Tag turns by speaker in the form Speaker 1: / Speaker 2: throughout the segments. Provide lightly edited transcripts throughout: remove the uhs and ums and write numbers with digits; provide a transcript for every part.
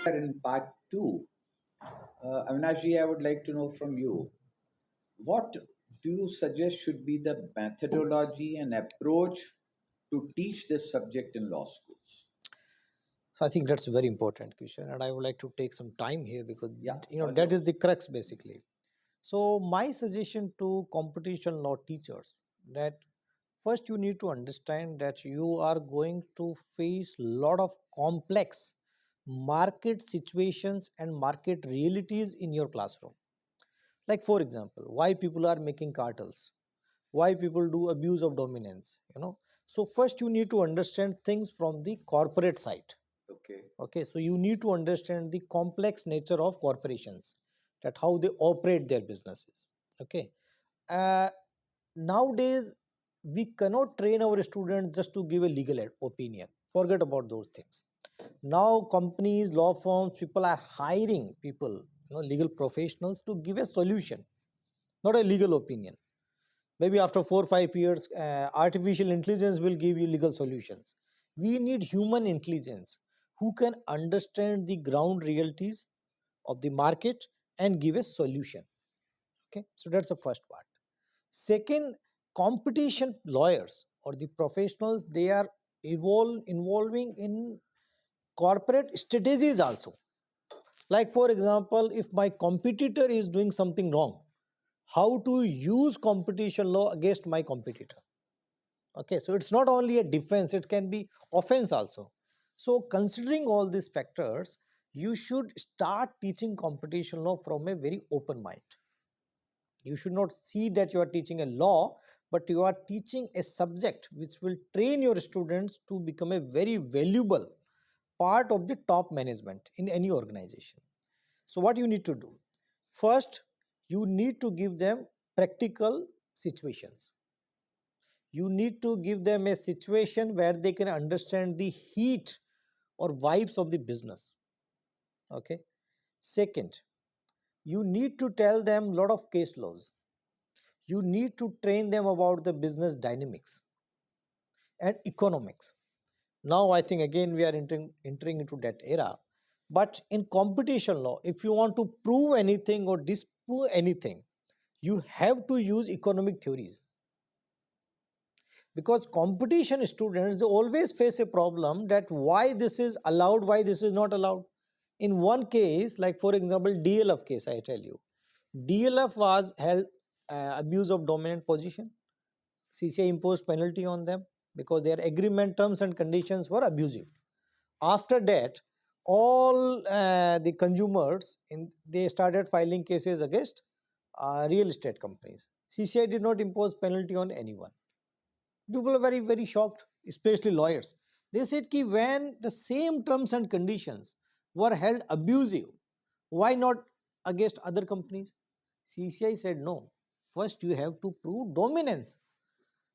Speaker 1: In part two, Avinashji, I would like to know from you, what do you suggest should be the methodology and approach to teach this subject in law schools?
Speaker 2: So I think that's a very important question, and I would like to take some time here because
Speaker 1: Yeah, all
Speaker 2: that is
Speaker 1: yours.
Speaker 2: the crux basically. So my suggestion to competition law teachers that first you need to understand that you are going to face lot of complex market situations and market realities in your classroom. Like for example, why people are making cartels, why people do abuse of dominance. So first you need to understand things from the corporate side.
Speaker 1: Okay.
Speaker 2: Okay, so you need to understand the complex nature of corporations, that how they operate their businesses. Okay, uh, nowadays we cannot train our students just to give a legal opinion. Forget about those things. Now companies, law firms, people are hiring people, legal professionals to give a solution, not a legal opinion. Maybe after 4 or 5 years, artificial intelligence will give you legal solutions. We need human intelligence who can understand the ground realities of the market and give a solution. Okay, so that's the first part. Second, competition lawyers or the professionals, they are involving in corporate strategies also. Like for example, if my competitor is doing something wrong, how to use competition law against my competitor. Okay, so it's not only a defense, it can be offense also. So considering all these factors, you should start teaching competition law from a very open mind. You should not see that you are teaching a law, but you are teaching a subject which will train your students to become a very valuable part of the top management in any organization. So what you need to do, first you need to give them practical situations. You need to give them a situation where they can understand the heat or vibes of the business. Okay, second, you need to tell them a lot of case laws. You need to train them about the business dynamics and economics. Now I think again we are entering into that era. But in competition law, if you want to prove anything or disprove anything, you have to use economic theories, because competition students, they always face a problem that why this is allowed, why this is not allowed. In one case, like for example DLF case, I tell you, DLF was held abuse of dominant position. CCI imposed penalty on them because their agreement terms and conditions were abusive. After that, all the consumers they started filing cases against real estate companies. CCI did not impose penalty on anyone. People are very very shocked, especially lawyers. They said ki when the same terms and conditions were held abusive, why not against other companies? CCI said no, first you have to prove dominance,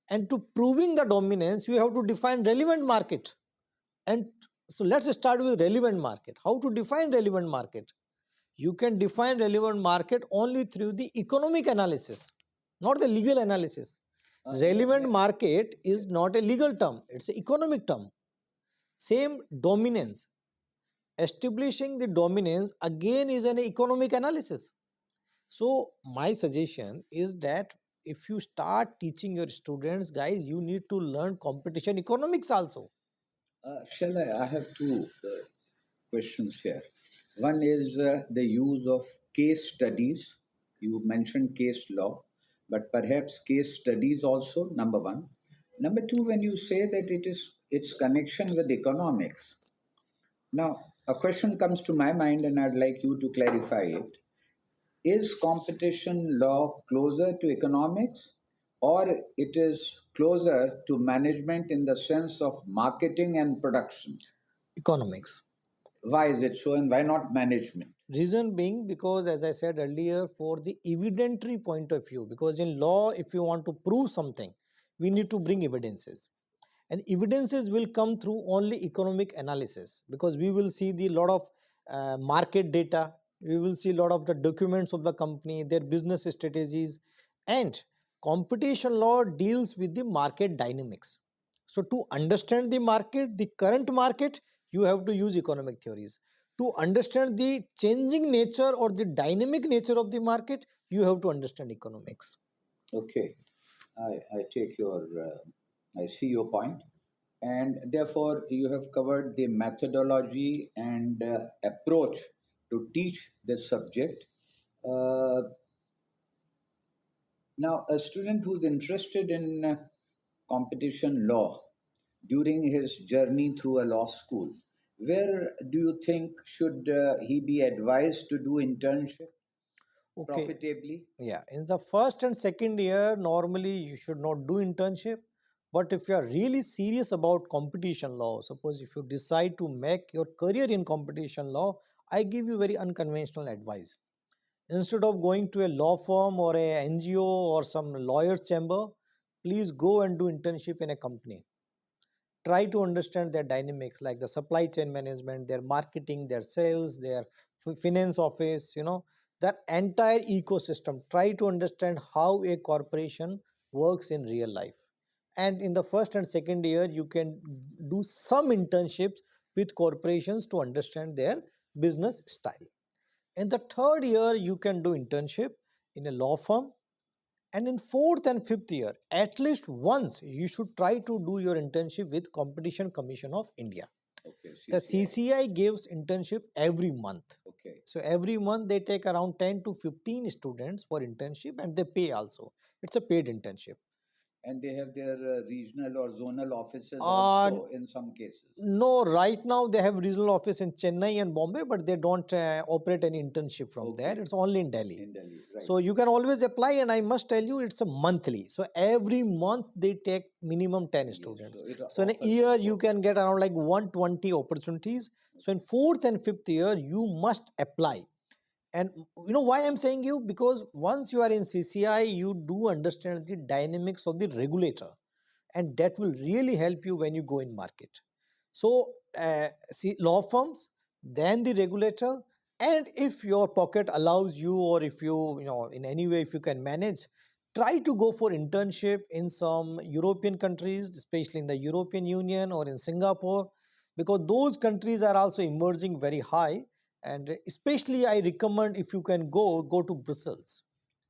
Speaker 2: and to proving the dominance you have to define relevant market. And so let's start with relevant market. How to define relevant market? You can define relevant market only through the economic analysis, not the legal analysis. Relevant market is not a legal term, it's an economic term. Same dominance. Establishing the dominance again is an economic analysis. So my suggestion is that if you start teaching your students, guys, you need to learn competition economics also.
Speaker 1: Shall I? I have two questions here. One is the use of case studies. You mentioned case law, but perhaps case studies also, number one. Number two, when you say that it is its connection with economics. Now, a question comes to my mind, and I'd like you to clarify it. Is competition law closer to economics, or it is closer to management in the sense of marketing and production?
Speaker 2: Economics.
Speaker 1: Why is it so, and why not management?
Speaker 2: Reason being because, as I said earlier, for the evidentiary point of view, because in law, if you want to prove something, we need to bring evidences. And evidences will come through only economic analysis, because we will see the lot of market data, we will see a lot of the documents of the company, their business strategies, and competition law deals with the market dynamics. So to understand the market, the current market, you have to use economic theories. To understand the changing nature or the dynamic nature of the market, you have to understand economics.
Speaker 1: Okay, I take your, I see your point, and therefore you have covered the methodology and approach to teach this subject. Uh, Now, a student who's interested in competition law during his journey through a law school, where do you think should he be advised to do internship
Speaker 2: Okay.
Speaker 1: profitably?
Speaker 2: Yeah, in the first and second year, normally you should not do internship. But if you are really serious about competition law, suppose if you decide to make your career in competition law, I give you very unconventional advice. Instead of going to a law firm or a NGO or some lawyer's chamber, please go and do internship in a company. Try to understand their dynamics, like the supply chain management, their marketing, their sales, their finance office, that entire ecosystem. Try to understand how a corporation works in real life. And in the first and second year, you can do some internships with corporations to understand their business style. In the third year, you can do internship in a law firm. And in fourth and fifth year, at least once, you should try to do your internship with Competition Commission of India.
Speaker 1: Okay,
Speaker 2: The
Speaker 1: CCI.
Speaker 2: CCI gives internship every month.
Speaker 1: Okay.
Speaker 2: So every month they take around 10 to 15 students for internship, and they pay also. It's a paid internship.
Speaker 1: And they have their regional or zonal offices
Speaker 2: Uh,
Speaker 1: also in some cases.
Speaker 2: no, right now they have regional office in Chennai and Bombay, but they don't operate any internship from there.
Speaker 1: Okay,
Speaker 2: It's only in Delhi.
Speaker 1: in Delhi, right.
Speaker 2: So you can always apply, and I must tell you, it's a monthly. So every month they take minimum 10
Speaker 1: Yes,
Speaker 2: students.
Speaker 1: so it
Speaker 2: So in a
Speaker 1: offers
Speaker 2: year, you
Speaker 1: support.
Speaker 2: can get around like 120 opportunities. So in fourth and fifth year, you must apply. And you know why I'm saying you? Because once you are in CCI, you do understand the dynamics of the regulator, and that will really help you when you go in market. So see, law firms, then the regulator, and if your pocket allows you, or if you know in any way, if you can manage, try to go for internship in some European countries, especially in the European Union or in Singapore, because those countries are also emerging very high. And especially I recommend, if you can go to Brussels.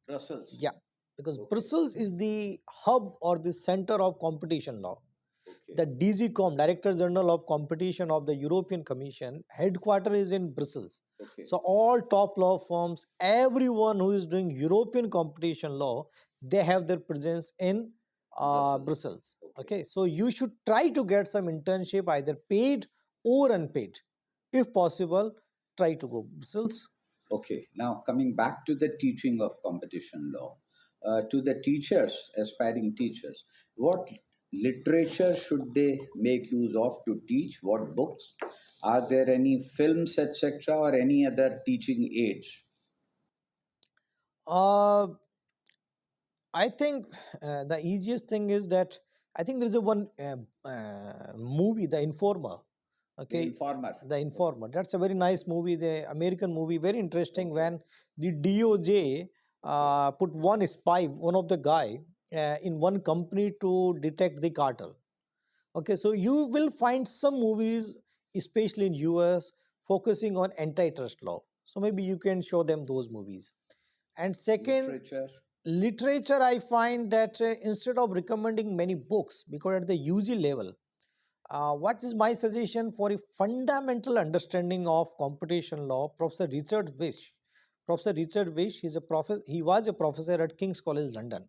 Speaker 1: Brussels.
Speaker 2: Yeah, because
Speaker 1: Okay.
Speaker 2: Brussels is the hub or the center of competition law.
Speaker 1: Okay.
Speaker 2: The DGCOM, Director General of Competition of the European Commission, headquarter is in Brussels.
Speaker 1: Okay.
Speaker 2: So all top law firms, everyone who is doing European competition law, they have their presence in
Speaker 1: Brussels.
Speaker 2: Brussels.
Speaker 1: Okay.
Speaker 2: Okay, so you should try to get some internship, either paid or unpaid. If possible, try to go Brussels.
Speaker 1: Okay, now coming back to the teaching of competition law, to the teachers, aspiring teachers, what literature should they make use of to teach? What books? Are there any films, etc., or any other teaching aids?
Speaker 2: Uh, I think the easiest thing is that I think there is a one movie, The Informer.
Speaker 1: The
Speaker 2: Okay,
Speaker 1: Informer.
Speaker 2: The
Speaker 1: Okay.
Speaker 2: Informer. That's a very nice movie, the American movie, very interesting.
Speaker 1: Okay.
Speaker 2: When the DOJ
Speaker 1: Okay.
Speaker 2: put one spy, one of the guy, in one company to detect the cartel. Okay, so you will find some movies, especially in US, focusing on antitrust law. So maybe you can show them those movies. And second,
Speaker 1: Literature.
Speaker 2: literature, I find that instead of recommending many books, because at the UG level, what is my suggestion for a fundamental understanding of competition law? Professor Richard Wish. Professor Richard Wish, he was a professor at King's College London.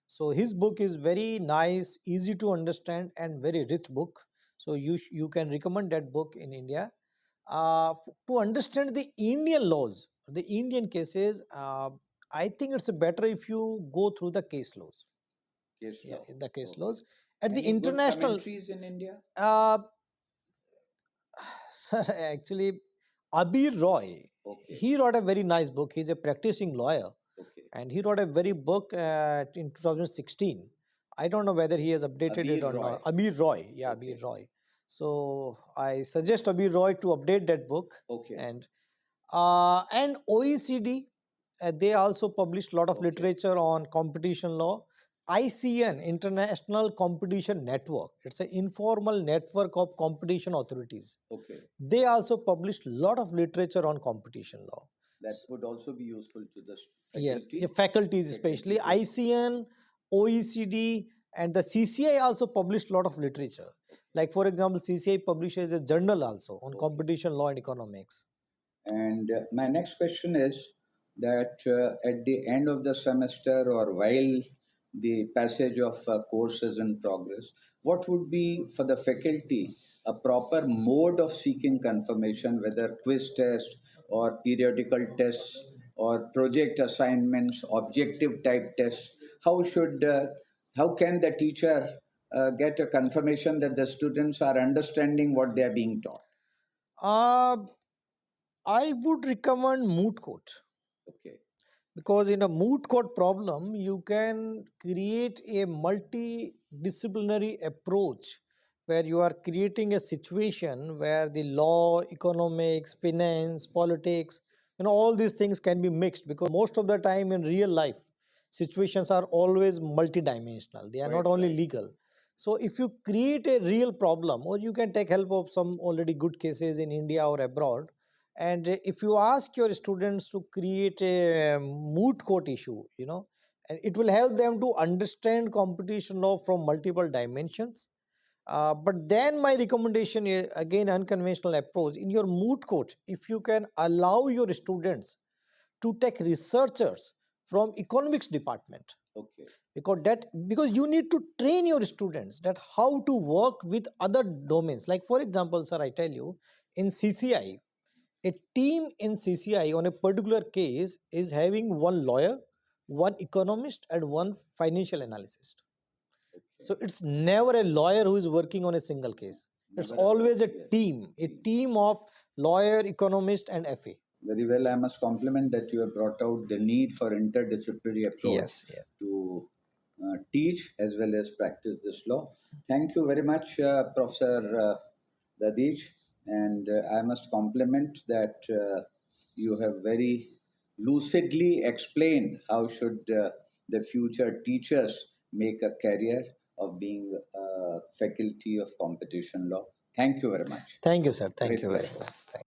Speaker 2: So his book is very nice, easy to understand, and very rich book. So you can recommend that book in India. To understand the Indian laws, the Indian cases, I think it's better if you go through the case laws.
Speaker 1: Case
Speaker 2: Yeah,
Speaker 1: law.
Speaker 2: the case
Speaker 1: Okay.
Speaker 2: laws. At the
Speaker 1: Any good
Speaker 2: international,
Speaker 1: commentaries in India?
Speaker 2: uh, sir, actually, Abir Roy,
Speaker 1: Okay.
Speaker 2: he wrote a very nice book. He's a practicing lawyer,
Speaker 1: Okay.
Speaker 2: and he wrote a very book in 2016. I don't know whether he has updated it
Speaker 1: Abir
Speaker 2: or
Speaker 1: Roy.
Speaker 2: not. Abir Roy, yeah,
Speaker 1: Okay.
Speaker 2: Abir Roy. So I suggest Abir Roy to update that book.
Speaker 1: Okay.
Speaker 2: And OECD, they also published a lot of
Speaker 1: Okay.
Speaker 2: literature on competition law. ICN, International Competition Network. It's an informal network of competition authorities.
Speaker 1: Okay.
Speaker 2: They also published a lot of literature on competition law.
Speaker 1: That would also be useful to the
Speaker 2: Yes,
Speaker 1: faculty.
Speaker 2: faculties especially. ICN, OECD, and the CCI also published a lot of literature. Like for example, CCI publishes a journal also on competition law and economics.
Speaker 1: And my next question is that at the end of the semester or while the passage of course is in progress, what would be for the faculty a proper mode of seeking confirmation, whether quiz test or periodical tests or project assignments, objective type tests? How should how can the teacher get a confirmation that the students are understanding what they are being taught?
Speaker 2: Uh, I would recommend moot court.
Speaker 1: Okay.
Speaker 2: Because in a moot court problem, you can create a multidisciplinary approach where you are creating a situation where the law, economics, finance, politics, all these things can be mixed, because most of the time in real life, situations are always multidimensional. They are not only legal. So if you create a real problem, or you can take help of some already good cases in India or abroad, and if you ask your students to create a moot court issue, and it will help them to understand competition law from multiple dimensions. But then my recommendation is again unconventional approach. In your moot court, if you can allow your students to take researchers from economics department,
Speaker 1: Okay.
Speaker 2: Because you need to train your students that how to work with other domains. Like for example, sir, I tell you, in CCI, a team in CCI on a particular case is having one lawyer, one economist, and one financial analyst. So it's never a lawyer who is working on a single case. It's always a team of lawyer, economist, and FA.
Speaker 1: Very well. I must compliment that you have brought out the need for interdisciplinary approach
Speaker 2: Yes, yes.
Speaker 1: to teach as well as practice this law. Thank you very much, Professor Dadhich. And I must compliment that you have very lucidly explained how should the future teachers make a career of being a faculty of competition law. Thank you very much.
Speaker 2: Thank you, sir. Thank
Speaker 1: Great
Speaker 2: you very
Speaker 1: pleasure.
Speaker 2: much. Thank